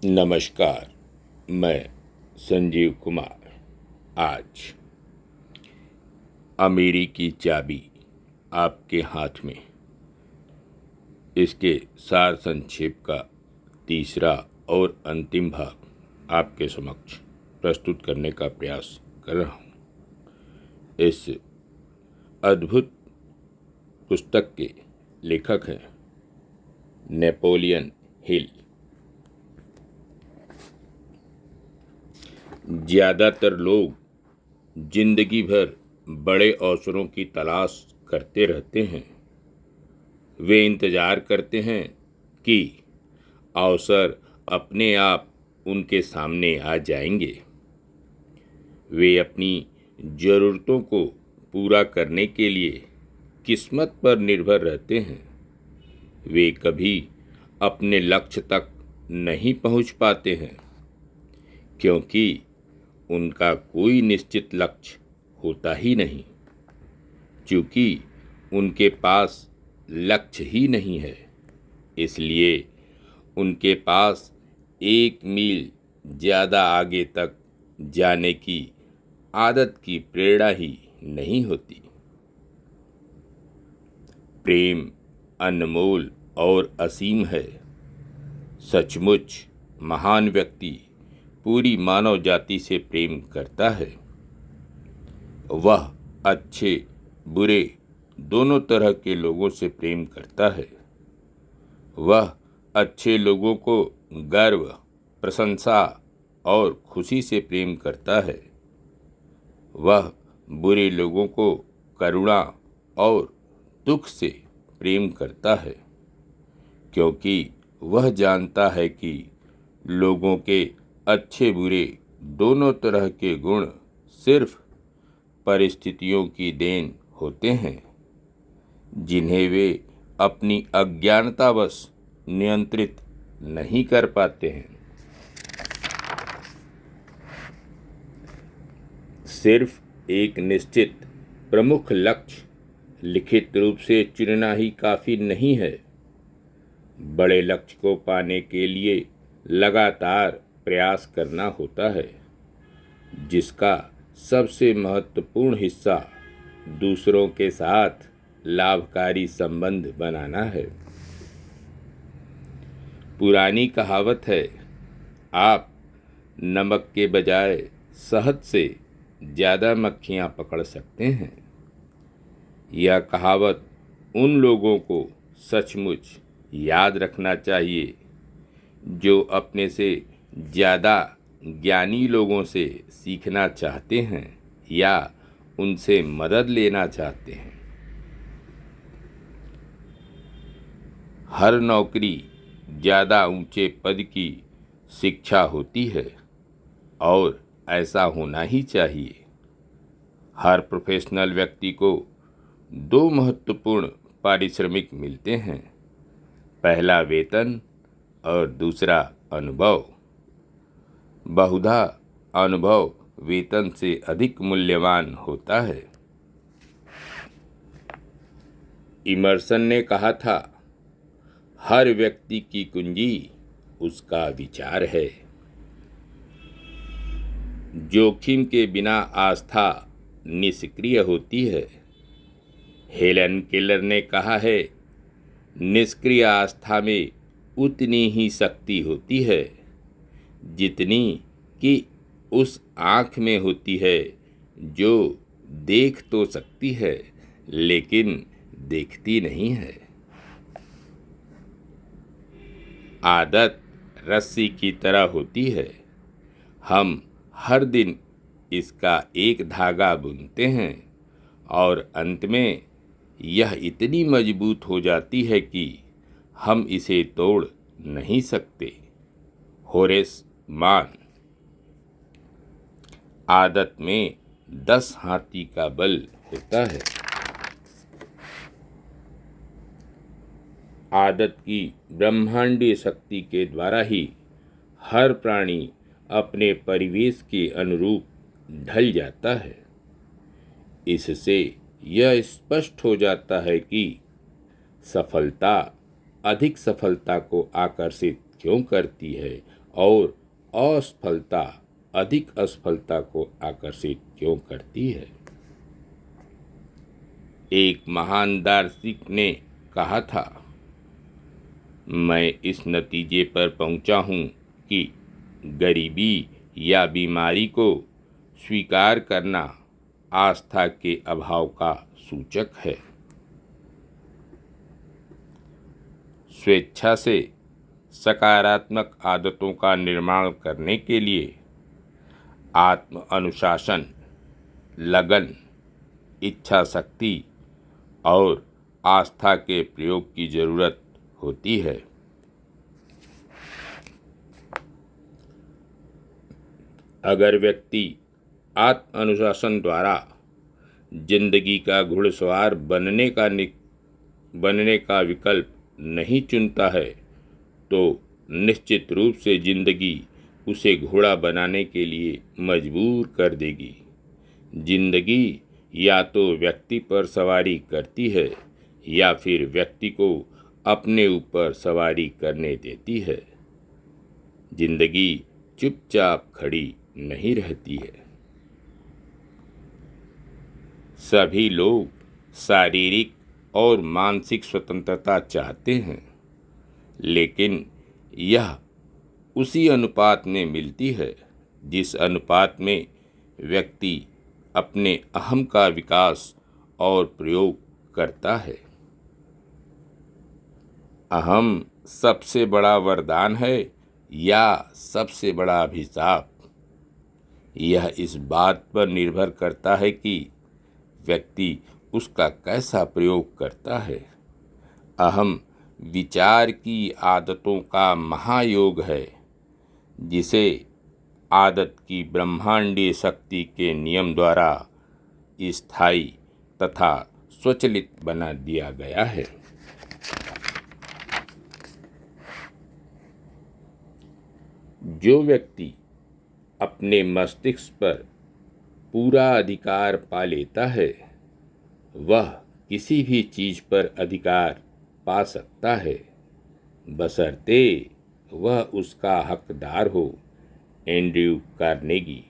नमस्कार। मैं संजीव कुमार। आज अमीरी की चाबी आपके हाथ में, इसके सार संक्षेप का तीसरा और अंतिम भाग आपके समक्ष प्रस्तुत करने का प्रयास कर रहा हूँ। इस अद्भुत पुस्तक के लेखक हैं नेपोलियन हिल। ज़्यादातर लोग जिंदगी भर बड़े अवसरों की तलाश करते रहते हैं। वे इंतज़ार करते हैं कि अवसर अपने आप उनके सामने आ जाएंगे। वे अपनी ज़रूरतों को पूरा करने के लिए किस्मत पर निर्भर रहते हैं। वे कभी अपने लक्ष्य तक नहीं पहुंच पाते हैं, क्योंकि उनका कोई निश्चित लक्ष्य होता ही नहीं। क्योंकि उनके पास लक्ष्य ही नहीं है, इसलिए उनके पास 1 मील ज़्यादा आगे तक जाने की आदत की प्रेरणा ही नहीं होती। प्रेम अनमोल और असीम है। सचमुच महान व्यक्ति पूरी मानव जाति से प्रेम करता है। वह अच्छे बुरे दोनों तरह के लोगों से प्रेम करता है। वह अच्छे लोगों को गर्व, प्रशंसा और खुशी से प्रेम करता है। वह बुरे लोगों को करुणा और दुख से प्रेम करता है, क्योंकि वह जानता है कि लोगों के अच्छे बुरे दोनों तरह के गुण सिर्फ परिस्थितियों की देन होते हैं, जिन्हें वे अपनी अज्ञानतावश नियंत्रित नहीं कर पाते हैं। सिर्फ एक निश्चित प्रमुख लक्ष्य लिखित रूप से चुनना ही काफ़ी नहीं है। बड़े लक्ष्य को पाने के लिए लगातार प्रयास करना होता है, जिसका सबसे महत्वपूर्ण हिस्सा दूसरों के साथ लाभकारी संबंध बनाना है। पुरानी कहावत है, आप नमक के बजाय शहद से ज़्यादा मक्खियाँ पकड़ सकते हैं। यह कहावत उन लोगों को सचमुच याद रखना चाहिए जो अपने से ज़्यादा ज्ञानी लोगों से सीखना चाहते हैं या उनसे मदद लेना चाहते हैं। हर नौकरी ज़्यादा ऊंचे पद की शिक्षा होती है और ऐसा होना ही चाहिए। हर प्रोफेशनल व्यक्ति को 2 महत्वपूर्ण पारिश्रमिक मिलते हैं, पहला वेतन और दूसरा अनुभव। बहुधा अनुभव वेतन से अधिक मूल्यवान होता है। इमर्सन ने कहा था, हर व्यक्ति की कुंजी उसका विचार है। जोखिम के बिना आस्था निष्क्रिय होती है। हेलन केलर ने कहा है, निष्क्रिय आस्था में उतनी ही शक्ति होती है जितनी कि उस आँख में होती है जो देख तो सकती है लेकिन देखती नहीं है। आदत रस्सी की तरह होती है। हम हर दिन इसका एक धागा बुनते हैं और अंत में यह इतनी मजबूत हो जाती है कि हम इसे तोड़ नहीं सकते। होरेस मान। आदत में 10 हाथी का बल होता है। आदत की ब्रह्मांडीय शक्ति के द्वारा ही हर प्राणी अपने परिवेश के अनुरूप ढल जाता है। इससे यह स्पष्ट हो जाता है कि सफलता अधिक सफलता को आकर्षित क्यों करती है और असफलता अधिक असफलता को आकर्षित क्यों करती है? एक महान दार्शनिक ने कहा था, मैं इस नतीजे पर पहुंचा हूं कि गरीबी या बीमारी को स्वीकार करना आस्था के अभाव का सूचक है। स्वेच्छा से सकारात्मक आदतों का निर्माण करने के लिए आत्म अनुशासन, लगन, इच्छा शक्ति और आस्था के प्रयोग की जरूरत होती है। अगर व्यक्ति आत्म अनुशासन द्वारा जिंदगी का घुड़सवार बनने का विकल्प नहीं चुनता है तो निश्चित रूप से जिंदगी उसे घोड़ा बनाने के लिए मजबूर कर देगी। जिंदगी या तो व्यक्ति पर सवारी करती है या फिर व्यक्ति को अपने ऊपर सवारी करने देती है। जिंदगी चुपचाप खड़ी नहीं रहती है। सभी लोग शारीरिक और मानसिक स्वतंत्रता चाहते हैं, लेकिन यह उसी अनुपात में मिलती है जिस अनुपात में व्यक्ति अपने अहम का विकास और प्रयोग करता है। अहम सबसे बड़ा वरदान है या सबसे बड़ा अभिशाप? यह इस बात पर निर्भर करता है कि व्यक्ति उसका कैसा प्रयोग करता है। अहम विचार की आदतों का महायोग है, जिसे आदत की ब्रह्मांडीय शक्ति के नियम द्वारा स्थायी तथा स्वचालित बना दिया गया है। जो व्यक्ति अपने मस्तिष्क पर पूरा अधिकार पा लेता है, वह किसी भी चीज पर अधिकार पा सकता है, बशर्ते वह उसका हकदार हो। Andrew Carnegie.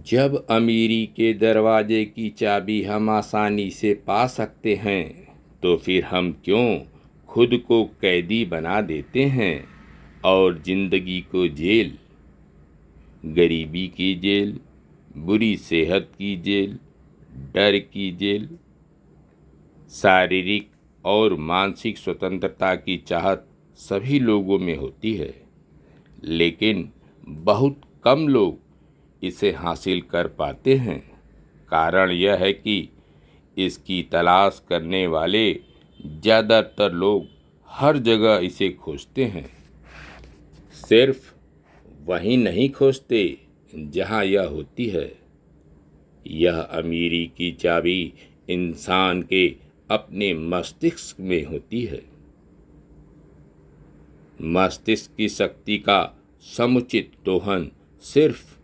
जब अमीरी के दरवाजे की चाबी हम आसानी से पा सकते हैं, तो फिर हम क्यों खुद को कैदी बना देते हैं और जिंदगी को जेल? गरीबी की जेल, बुरी सेहत की जेल, डर की जेल, शारीरिक और मानसिक स्वतंत्रता की चाहत सभी लोगों में होती है, लेकिन बहुत कम लोग इसे हासिल कर पाते हैं। कारण यह है कि इसकी तलाश करने वाले ज़्यादातर लोग हर जगह इसे खोजते हैं, सिर्फ वहीं नहीं खोजते जहां यह होती है। यह अमीरी की चाबी इंसान के अपने मस्तिष्क में होती है। मस्तिष्क की शक्ति का समुचित दोहन सिर्फ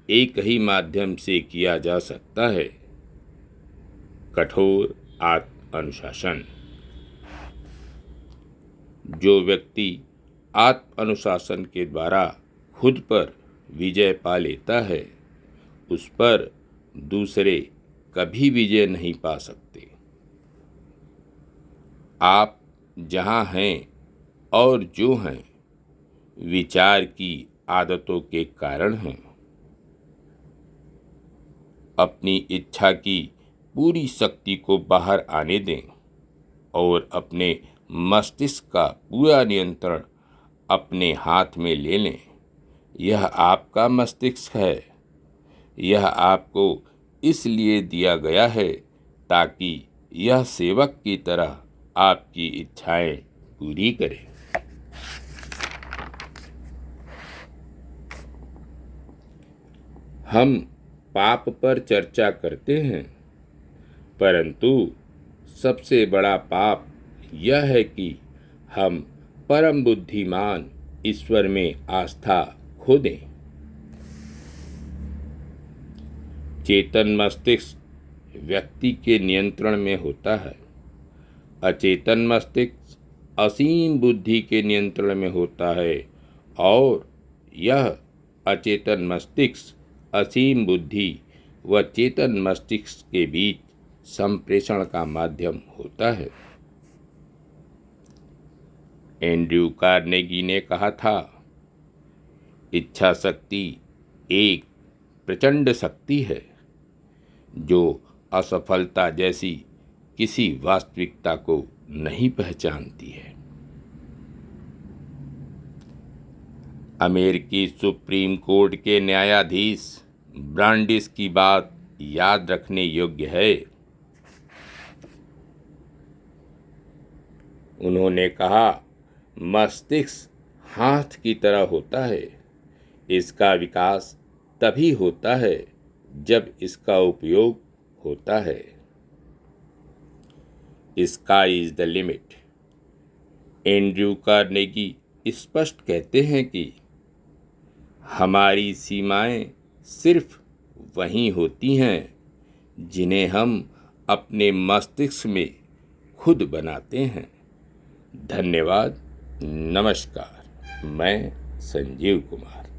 एक ही माध्यम से किया जा सकता है, कठोर आत्म अनुशासन। जो व्यक्ति आत्म अनुशासन के द्वारा खुद पर विजय पा लेता है, उस पर दूसरे कभी विजय नहीं पा सकते। आप जहाँ हैं और जो हैं, विचार की आदतों के कारण हैं। अपनी इच्छा की पूरी शक्ति को बाहर आने दें और अपने मस्तिष्क का पूरा नियंत्रण अपने हाथ में ले लें। यह आपका मस्तिष्क है। यह आपको इसलिए दिया गया है ताकि यह सेवक की तरह आपकी इच्छाएं पूरी करे। हम पाप पर चर्चा करते हैं, परंतु सबसे बड़ा पाप यह है कि हम परम बुद्धिमान ईश्वर में आस्था खो दें। चेतन मस्तिष्क व्यक्ति के नियंत्रण में होता है। अचेतन मस्तिष्क असीम बुद्धि के नियंत्रण में होता है और यह अचेतन मस्तिष्क असीम बुद्धि व चेतन मस्तिष्क के बीच संप्रेषण का माध्यम होता है। एंड्रयू कार्नेगी ने कहा था, इच्छा शक्ति एक प्रचंड शक्ति है जो असफलता जैसी किसी वास्तविकता को नहीं पहचानती है। अमेरिकी सुप्रीम कोर्ट के न्यायाधीश ब्रांडिस की बात याद रखने योग्य है। उन्होंने कहा, मस्तिष्क हाथ की तरह होता है। इसका विकास तभी होता है जब इसका उपयोग होता है। Sky is the limit. Andrew Carnegie स्पष्ट कहते हैं कि हमारी सीमाएं सिर्फ वहीं होती हैं जिन्हें हम अपने मस्तिष्क में खुद बनाते हैं। धन्यवाद। नमस्कार। मैं संजीव कुमार।